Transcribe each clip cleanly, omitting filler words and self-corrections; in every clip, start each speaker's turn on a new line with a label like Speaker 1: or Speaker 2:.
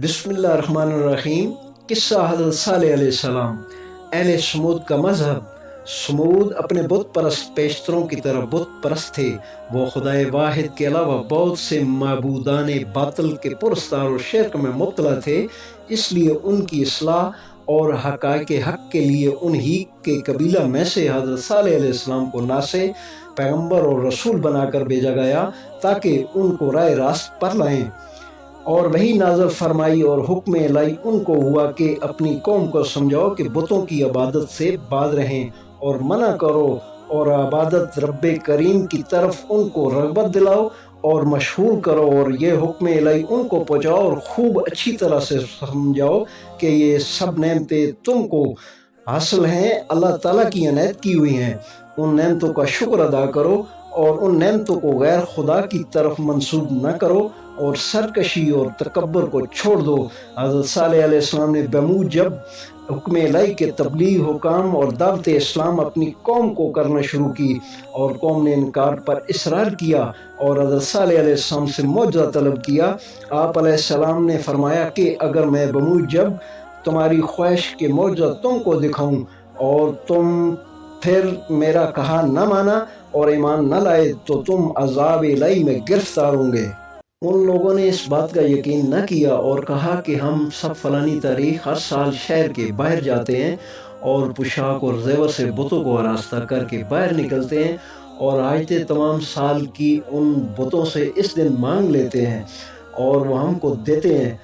Speaker 1: بسم اللہ الرحمن الرحیم۔ قصہ حضرت صالح علیہ السلام۔ اہل سمود کا مذہب۔ سمود اپنے بت پرست پیشتروں کی طرح بت پرست تھے۔ وہ خدائے واحد کے علاوہ بہت سے معبودان باطل کے پرستار و شرک میں مبتلا تھے، اس لیے ان کی اصلاح اور حقائق حق کے لیے انہی کے قبیلہ میں سے حضرت صالح علیہ السلام کو ناصح، پیغمبر اور رسول بنا کر بھیجا گیا تاکہ ان کو راہ راست پر لائیں۔ اور وہی نازل فرمائی اور حکم الہی ان کو ہوا کہ اپنی قوم کو سمجھاؤ کہ بتوں کی عبادت سے باز رہیں اور منع کرو اور عبادت رب کریم کی طرف ان کو رغبت دلاؤ اور مشہور کرو، اور یہ حکم الہی ان کو پہنچاؤ اور خوب اچھی طرح سے سمجھاؤ کہ یہ سب نعمتیں تم کو حاصل ہیں، اللہ تعالیٰ کی عنایت کی ہوئی ہیں۔ ان نعمتوں کا شکر ادا کرو اور ان نعمتوں کو غیر خدا کی طرف منسوب نہ کرو اور سرکشی اور تکبر کو چھوڑ دو۔ حضرت صالح علیہ السلام نے بمود جب حکم الہی کے تبلیغ، حکام اور دعوت اسلام اپنی قوم کو کرنا شروع کی اور قوم نے انکار پر اصرار کیا اور حضرت صالح علیہ السلام سے معجزہ طلب کیا، آپ علیہ السلام نے فرمایا کہ اگر میں بمود جب تمہاری خواہش کے معجزہ تم کو دکھاؤں اور تم پھر میرا کہا نہ مانا اور ایمان نہ لائے تو تم عذاب الہی میں گرفتار ہوں گے۔ ان لوگوں نے اس بات کا یقین نہ کیا اور کہا کہ ہم سب فلانی تاریخ ہر سال شہر کے باہر جاتے ہیں اور پوشاک اور زیور سے بتوں کو آراستہ کر کے باہر نکلتے ہیں اور حاجتیں تمام سال کی ان بتوں سے اس دن مانگ لیتے ہیں اور وہ ہم کو دیتے ہیں۔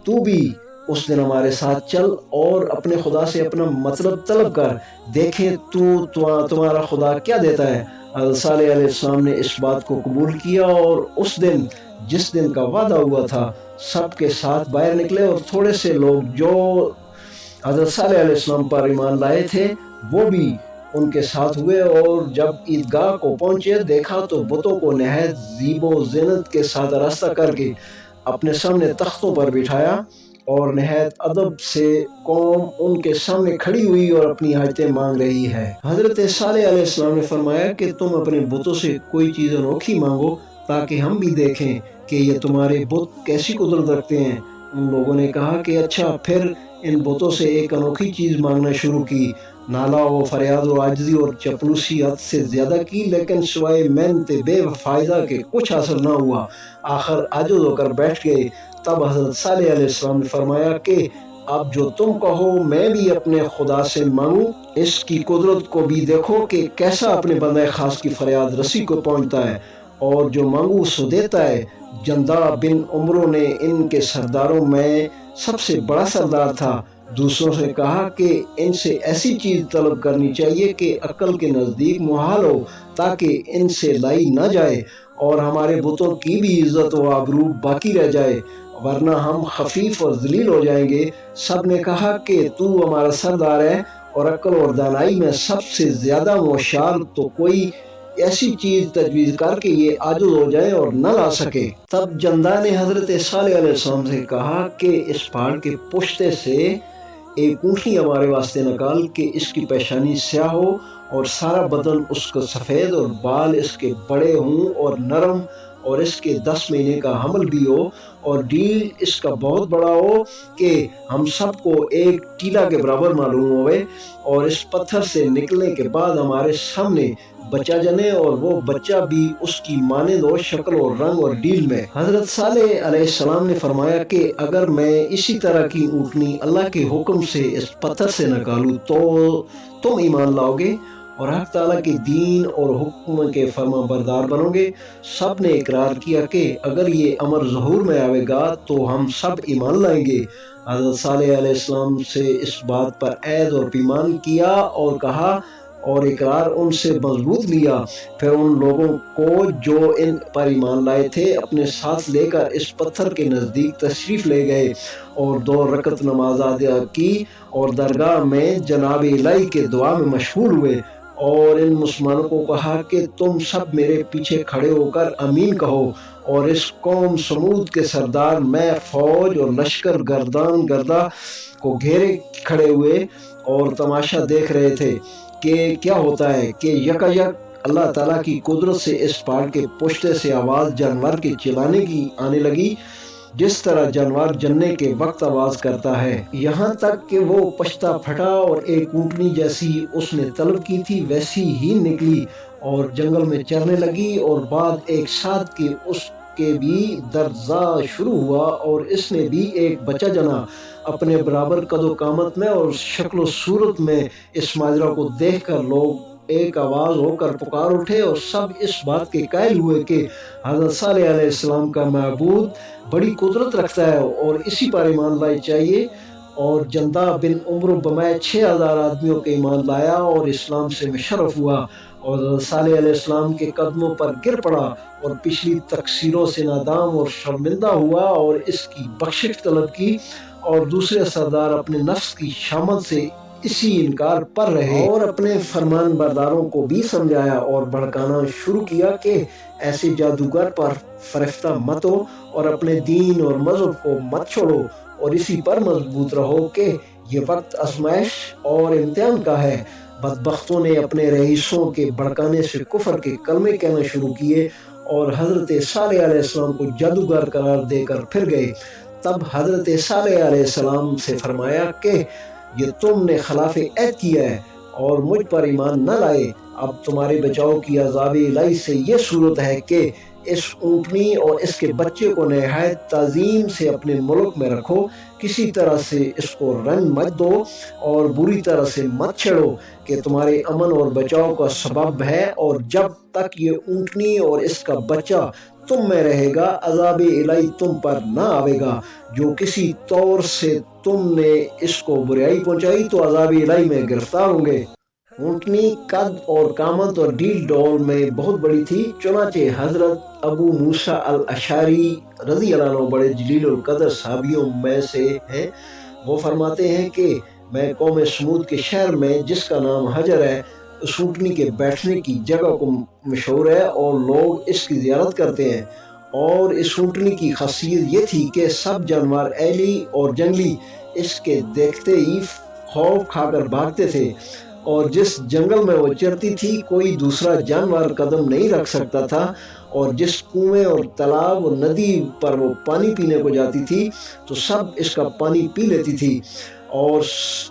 Speaker 1: تو بھی اس دن ہمارے ساتھ چل اور اپنے خدا سے اپنا مطلب طلب کر، دیکھیں تمہارا خدا کیا دیتا ہے۔ حضرت صالح علیہ السلام نے اس بات کو قبول کیا اور اس دن جس دن کا وعدہ ہوا تھا سب کے ساتھ باہر نکلے، اور تھوڑے سے لوگ جو حضرت صالح علیہ السلام پر ایمان لائے تھے وہ بھی ان کے ساتھ ہوئے، اور جب عیدگاہ کو پہنچے دیکھا تو بتوں کو نہایت زیب و زینت کے ساتھ آراستہ کر کے اپنے سامنے تختوں پر بٹھایا، اور نہایت ادب سے قوم ان کے سامنے کھڑی ہوئی اور اپنی حاجتیں مانگ رہی ہے۔ حضرت صالح علیہ السلام نے فرمایا کہ تم اپنے بتوں سے کوئی چیز انوکھی مانگو تاکہ ہم بھی دیکھیں کہ یہ تمہارے بت کیسی قدرت رکھتے ہیں۔ ان لوگوں نے کہا کہ اچھا۔ پھر ان بتوں سے ایک انوکھی چیز مانگنا شروع کی۔ نالہ و فریاد و عاجزی اور چپلوسی حد سے زیادہ کی، لیکن سوائے محنت بے فائدہ کے کچھ حاصل نہ ہوا۔ آخر عاجز ہو کر بیٹھ گئے۔ تب حضرت صالح علیہ السلام نے فرمایا کہ اب جو تم کہو میں بھی اپنے خدا سے مانگوں، اس کی قدرت کو بھی دیکھو کہ کیسا اپنے بندہ خاص کی فریاد رسی کو پہنچتا ہے، اور جو مانگو سو دیتا ہے۔ جندہ بن عمرو نے ان کے سرداروں میں سب سے بڑا سردار تھا۔ دوسروں سے کہا کہ ان سے ایسی چیز طلب کرنی چاہیے کہ عقل کے نزدیک محال ہو تاکہ ان سے لائی نہ جائے اور ہمارے بتوں کی بھی عزت و آبرو باقی رہ جائے، ورنہ ہم خفیف اور ذلیل ہو جائیں گے۔ سب نے کہا کہ تو ہمارا سردار ہے اور عقل اور دانائی میں سب سے زیادہ ہوشیار، تو کوئی ایسی چیز تجویز کر کے یہ عاجز ہو جائے اور نہ لا سکے۔ تب جندہ نے حضرت صالح علیہ السلام سے کہا کہ اس پہاڑ کے پشتے سے ایک اونٹنی ہمارے واسطے نکال کہ اس کی پیشانی سیاہ ہو اور سارا بدن اس کا سفید اور بال اس کے بڑے ہوں اور نرم، اور اس کے 10 مہینے کا حمل بھی ہو اور ڈیل اس کا بہت بڑا ہو کہ ہم سب کو ایک ٹیلا کے برابر معلوم ہوئے، اور اس پتھر سے نکلنے کے بعد ہمارے سامنے بچہ جنے اور وہ بچہ بھی اس کی مانند ہو شکل اور رنگ اور ڈیل میں۔ حضرت صالح علیہ السلام نے فرمایا کہ اگر میں اسی طرح کی اونٹنی اللہ کے حکم سے اس پتھر سے نکالوں تو تم ایمان لاؤ گے اور حق تعالیٰ کے دین اور حکم کے فرما بردار بنو گے۔ سب نے اقرار کیا کہ اگر یہ امر ظہور میں آئے گا تو ہم سب ایمان لائیں گے۔ حضرت صالح علیہ السلام سے اس بات پر عہد اور پیمان کیا اور کہا اور اقرار ان سے مضبوط لیا۔ پھر ان لوگوں کو جو ان پر ایمان لائے تھے اپنے ساتھ لے کر اس پتھر کے نزدیک تشریف لے گئے اور 2 رکعت نماز ادا کی اور درگاہ میں جناب الہی کے دعا میں مشغول ہوئے، اور ان مسلمانوں کو کہا کہ تم سب میرے پیچھے کھڑے ہو کر امین کہو۔ اور اس قوم سمود کے سردار میں فوج اور لشکر گردان گردہ کو گھیرے کھڑے ہوئے اور تماشا دیکھ رہے تھے کہ کیا ہوتا ہے کہ یکایک اللہ تعالیٰ کی قدرت سے اس پہاڑ کے پشتے سے آواز جانور کے چلانے کی آنے لگی، جس طرح جانور جننے کے وقت آواز کرتا ہے، یہاں تک کہ وہ پشتا پھٹا اور ایک اونٹنی جیسی اس نے طلب کی تھی ویسی ہی نکلی اور جنگل میں چرنے لگی، اور بعد ایک ساتھ کی اس کے بھی درزا شروع ہوا، اور اس نے بھی ایک بچہ جنا اپنے برابر قد و قامت میں اور شکل و صورت میں۔ اس ماجرا کو دیکھ کر لوگ ایک آواز ہو کر پکار اٹھے اور سب اس بات کے قائل ہوئے کہ حضرت صالح علیہ السلام کا معبود بڑی قدرت رکھتا ہے اور اسی پر ایمان لائی چاہیے۔ اور جندہ بن عمرو بمائے 6000 آدمیوں کے ایمان لایا اور اسلام سے مشرف ہوا، اور حضرت صالح علیہ السلام کے قدموں پر گر پڑا اور پچھلی تقصیروں سے نادام اور شرمندہ ہوا اور اس کی بخشش طلب کی، اور دوسرے سردار اپنے نفس کی شامت سے اسی انکار پر رہے اور اپنے فرمان برداروں کو بھی سمجھایا اور بھڑکانا شروع کیا کہ ایسے جادوگر پر فرفتہ مت ہو اور اپنے دین اور مذہب کو مت چھوڑو اور اسی پر مضبوط رہو کہ یہ وقت آزمائش اور امتحان کا ہے۔ بدبختوں نے اپنے رئیسوں کے بھڑکانے سے کفر کے کلمے کہنا شروع کیے اور حضرت صالح علیہ السلام کو جادوگر قرار دے کر پھر گئے۔ تب حضرت صالح علیہ السلام سے فرمایا کہ یہ تم نے خلاف عہد کیا ہے اور مجھ پر ایمان نہ لائے۔ اب تمہارے بچاؤ کی عذاب الہی سے یہ صورت ہے کہ اس اونٹنی اور اس کے بچے کو نہایت تعظیم سے اپنے ملک میں رکھو، کسی طرح سے اس کو رنج مت دو اور بری طرح سے مت چھیڑو کہ تمہارے امن اور بچاؤ کا سبب ہے، اور جب تک یہ اونٹنی اور اس کا بچہ تم میں رہے گا عذاب الہی تم پر نہ آئے گا۔ جو کسی طور سے تم نے اس کو بریائی پہنچائی تو عذاب الہی میں گرفتار ہوں گے۔ اونٹنی قد اور قامت اور ڈیل ڈول میں بہت بڑی تھی، چنانچہ حضرت ابو موسیٰ الاشعری رضی اللہ عنہ بڑے جلیل القدر صحابیوں میں سے ہیں۔ وہ فرماتے ہیں کہ میں قوم سمود کے شہر میں جس کا نام حجر ہے، اس اونٹنی کے بیٹھنے کی جگہ کو مشہور ہے اور لوگ اس کی زیارت کرتے ہیں۔ اور اس اونٹنی کی خاصیت یہ تھی کہ سب جانور ایلی اور جنگلی اس کے دیکھتے ہی خوف کھا کر بھاگتے تھے، اور جس جنگل میں وہ چرتی تھی کوئی دوسرا جانور قدم نہیں رکھ سکتا تھا، اور جس کنویں اور تالاب اور ندی پر وہ پانی پینے کو جاتی تھی تو سب اس کا پانی پی لیتی تھی، اور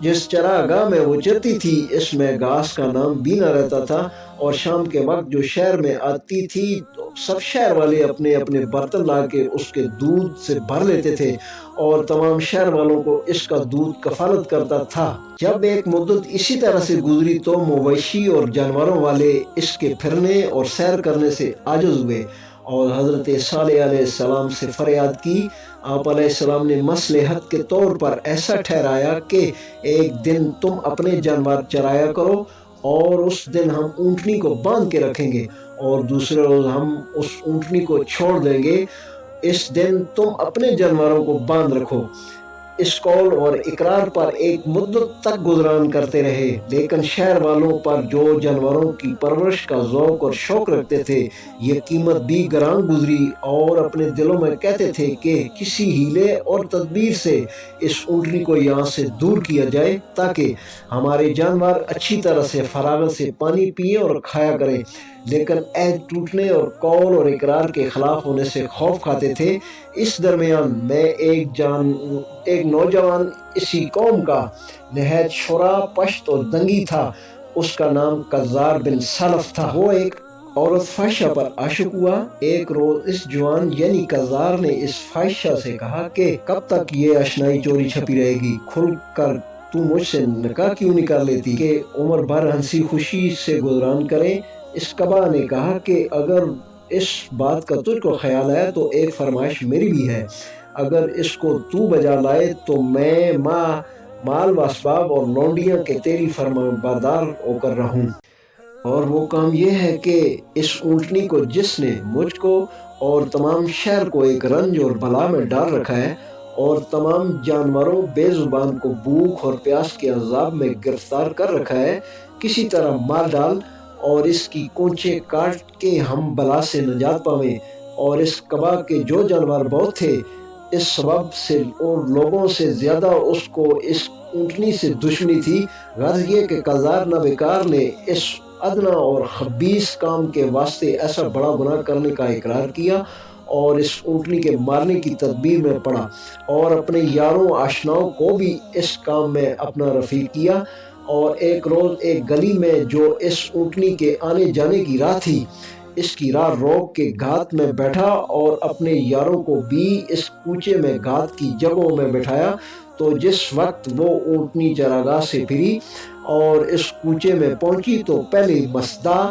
Speaker 1: جس چراگاہ میں وہ چرتی تھی اس میں گھاس کا نام بھی نہ رہتا تھا، اور شام کے وقت جو شہر میں آتی تھی تو سب شہر والے اپنے اپنے برتن لا کے اس کے دودھ سے بھر لیتے تھے، اور تمام شہر والوں کو اس کا دودھ کفالت کرتا تھا۔ جب ایک مدت اسی طرح سے گزری تو مویشی اور جانوروں والے اس کے پھرنے اور سیر کرنے سے عاجز ہوئے اور حضرت صالح علیہ السلام سے فریاد کی۔ آپ علیہ السلام نے مصلحت کے طور پر ایسا ٹھہرایا کہ ایک دن تم اپنے جانور چرایا کرو اور اس دن ہم اونٹنی کو باندھ کے رکھیں گے اور دوسرے روز ہم اس اونٹنی کو چھوڑ دیں گے، اس دن تم اپنے جانوروں کو باندھ رکھو۔ اس قول اور اقرار پر ایک مدت تک گزران کرتے رہے، لیکن شہر والوں پر جو جانوروں کی پرورش کا ذوق اور شوق رکھتے تھے یہ قیمت بھی گران گزری، اور اپنے دلوں میں کہتے تھے کہ کسی ہیلے اور تدبیر سے اس اونٹنی کو یہاں سے دور کیا جائے تاکہ ہمارے جانور اچھی طرح سے فراغت سے پانی پیئیں اور کھایا کریں، لیکن عہد ٹوٹنے اور قول اور اقرار کے خلاف ہونے سے خوف کھاتے تھے۔ اس درمیان میں ایک نوجوان اسی قوم کا نہایت شرح پشت اور دنگی تھا، اس کا نام قزار بن سلف تھا۔ وہ ایک عورت فاحشہ پر عاشق ہوا۔ ایک روز اس جوان یعنی قزار نے اس فاحشہ سے کہا کہ کب تک یہ اشنائی چوری چھپی رہے گی، کھل کر تو مجھ سے نکاح کیوں نہیں کر لیتی کہ عمر بھر ہنسی خوشی سے گزران کریں۔ اس قبا نے کہا کہ اگر اس بات کا تجھ کو خیال ہے تو ایک فرمائش میری بھی ہے، اگر اس کو تو بجا لائے تو میں مال و اسباب اور لونڈیاں کے تیری فرمان بردار ہو کر رہوں۔ اور وہ کام یہ ہے کہ اس اونٹنی کو جس نے مجھ کو اور تمام شہر کو ایک رنج اور بلا میں ڈال رکھا ہے اور تمام جانوروں بے زبان کو بھوک اور پیاس کے عذاب میں گرفتار کر رکھا ہے، کسی طرح مار ڈال اور اس کی کونچیں کاٹ کے ہم بلا سے نجات پاویں۔ اور اس قبا کے جو جانور بہت تھے اس سبب سے اور لوگوں سے زیادہ اس کو اس اونٹنی سے دشمنی تھی، غرض یہ کہ قزار نہ بیکار نے اس ادنا اور خبیث کام کے واسطے ایسا بڑا گناہ کرنے کا اقرار کیا اور اس اونٹنی کے مارنے کی تدبیر میں پڑا، اور اپنے یاروں آشناؤں کو بھی اس کام میں اپنا رفیق کیا۔ اور ایک روز ایک گلی میں جو اس اونٹنی کے آنے جانے کی راہ تھی، اس کی راہ روک کے گھات میں بیٹھا اور اپنے یاروں کو بھی اس کوچے میں گھات کی جگہوں میں بٹھایا۔ تو جس وقت وہ اونٹنی چراگاہ سے پھری اور اس کوچے میں پہنچی تو پہلے مصداع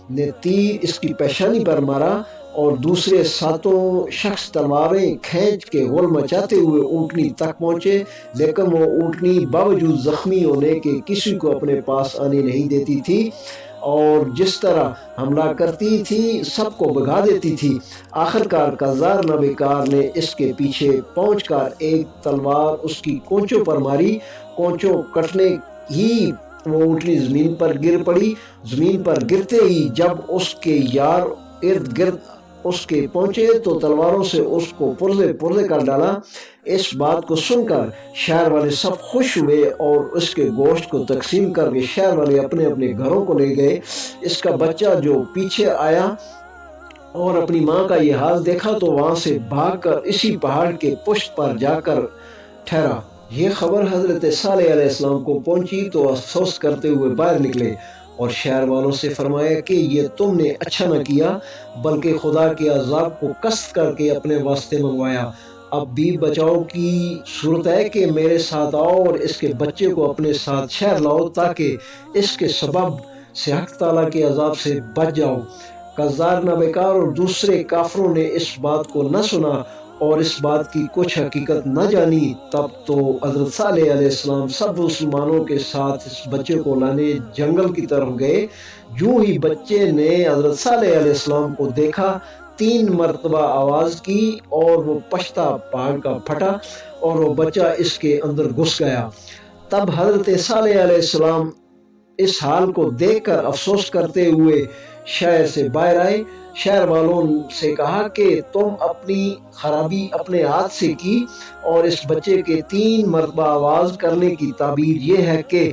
Speaker 1: نے تیر اس کی پیشانی پر مارا، اور دوسرے 7 شخص تلواریں کھینچ کے غل مچاتے ہوئے اونٹنی تک پہنچے، لیکن وہ اونٹنی باوجود زخمی ہونے کے کسی کو اپنے پاس آنے نہیں دیتی تھی، اور جس طرح حملہ کرتی تھی سب کو بھگا دیتی تھی۔ آخرکار قزار نابیکار نے اس کے پیچھے پہنچ کر ایک تلوار اس کی کونچوں پر ماری۔ کونچوں کٹنے ہی وہ اونٹنی زمین پر گر پڑی۔ زمین پر گرتے ہی جب اس کے یار ارد گرد اس کے پہنچے تو تلواروں سے اس کو پرزے پرزے کر ڈالا۔ اس بات کو سن کر شہر والے سب خوش ہوئے اور اس کے گوشت کو تقسیم کر کے شہر والے اپنے اپنے گھروں کو لے گئے۔ اس کا بچہ جو پیچھے آیا اور اپنی ماں کا یہ حال دیکھا تو وہاں سے بھاگ کر اسی پہاڑ کے پشت پر جا کر ٹھہرا۔ یہ خبر حضرت صالح علیہ السلام کو پہنچی تو افسوس کرتے ہوئے باہر نکلے اور شہر والوں سے فرمایا کہ یہ تم نے اچھا نہ کیا، بلکہ خدا کے عذاب کو قصد کر کے اپنے واسطے منگوایا۔ اب بھی بچاؤ کی صورت ہے کہ میرے ساتھ آؤ اور اس کے بچے کو اپنے ساتھ شہر لاؤ تاکہ اس کے سبب سے حق تعالیٰ کے عذاب سے بچ جاؤ۔ قزار نابیکار اور دوسرے کافروں نے اس بات کو نہ سنا اور اس بات کی کچھ حقیقت نہ جانی۔ تب تو حضرت صالح علیہ السلام سب مسلمانوں کے ساتھ اس بچے کو لانے جنگل کی طرف گئے۔ یوں ہی بچے نے حضرت صالح علیہ السلام کو دیکھا، 3 مرتبہ آواز کی اور وہ پشتا پہاڑ کا پھٹا اور وہ بچہ اس کے اندر گھس گیا۔ تب حضرت صالح علیہ السلام اس حال کو دیکھ کر افسوس کرتے ہوئے شہر سے باہر آئے۔ شہر والوں سے کہا کہ تم اپنی خرابی اپنے ہاتھ سے کی، اور اس بچے کے 3 مرتبہ آواز کرنے کی تعبیر یہ ہے کہ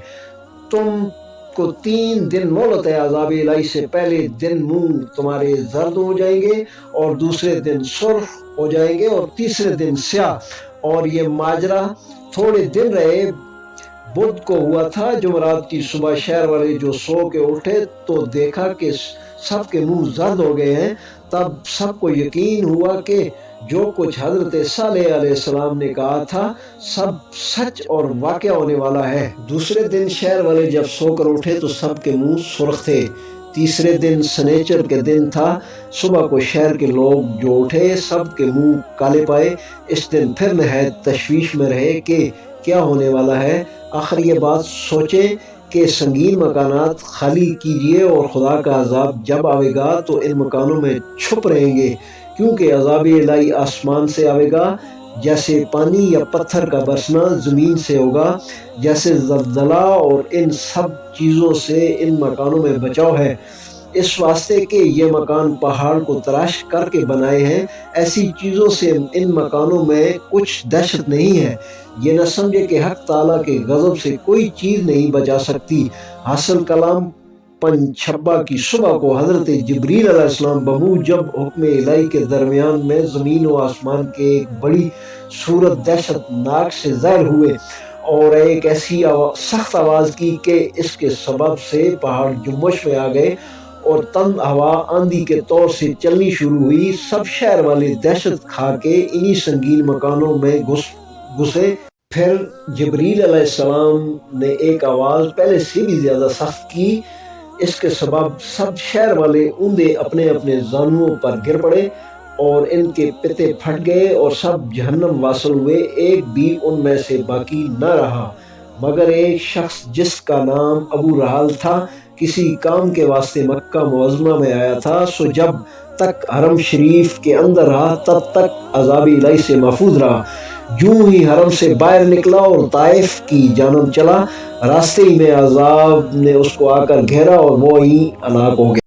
Speaker 1: تم کو 3 دن مہلت ہے، عذاب الہی سے پہلے دن منہ تمہارے زرد ہو جائیں گے اور دوسرے دن سرخ ہو جائیں گے اور تیسرے دن سیاہ۔ اور یہ ماجرا تھوڑے دن رہے۔ بدھ کو ہوا تھا جمعرات کی صبح شہر والے جو سو کے اٹھے تو دیکھا کہ سب کے منہ زرد ہو گئے ہیں۔ تب سب کو یقین ہوا کہ جو کچھ حضرت صالح علیہ السلام نے کہا تھا سب سچ اور واقع ہونے والا ہے۔ دوسرے دن شہر والے جب سو کر اٹھے تو سب کے منہ سرخ تھے۔ تیسرے دن سنیچر کے دن تھا۔ صبح کو شہر کے لوگ جو اٹھے سب کے منہ کالے پائے۔ اس دن پھر نہایت تشویش میں رہے کہ کیا ہونے والا ہے۔ آخر یہ بات سوچے کہ سنگین مکانات خالی کیجیے اور خدا کا عذاب جب آئے گا تو ان مکانوں میں چھپ رہیں گے، کیونکہ عذاب الہی آسمان سے آئے گا جیسے پانی یا پتھر کا برسنا زمین سے ہوگا جیسے زلزلہ، اور ان سب چیزوں سے ان مکانوں میں بچاؤ ہے، اس واسطے کہ یہ مکان پہاڑ کو تراش کر کے بنائے ہیں۔ ایسی چیزوں سے ان مکانوں میں کچھ دہشت نہیں ہے۔ یہ نہ سمجھے کہ حق تعالیٰ کے غضب سے کوئی چیز نہیں بچا سکتی۔ حاصل کلام پنجشنبہ کی صبح کو حضرت جبریل علیہ السلام بمو جب حکم الہی کے درمیان میں زمین و آسمان کے ایک بڑی صورت دہشت ناک سے ظاہر ہوئے اور ایک ایسی سخت آواز کی کہ اس کے سبب سے پہاڑ جنبش میں آ گئے اور تند ہوا آندھی کے طور سے چلنی شروع ہوئی۔ سب شہر والے دہشت کھا کے انہی سنگین مکانوں میں گھسے۔ پھر جبریل علیہ السلام نے ایک آواز پہلے سے بھی زیادہ سخت کی، اس کے سبب سب شہر والے اوندے اپنے اپنے زانوؤں پر گر پڑے اور ان کے پتے پھٹ گئے اور سب جہنم واصل ہوئے۔ ایک بھی ان میں سے باقی نہ رہا مگر ایک شخص جس کا نام ابو رحال تھا، کسی کام کے واسطے مکہ معظمہ میں آیا تھا، سو جب تک حرم شریف کے اندر رہا تب تک عذاب الہی سے محفوظ رہا۔ یوں ہی حرم سے باہر نکلا اور طائف کی جانب چلا، راستے ہی میں عذاب نے اس کو آ کر گھیرا اور وہ ہی ہلاک ہو گیا۔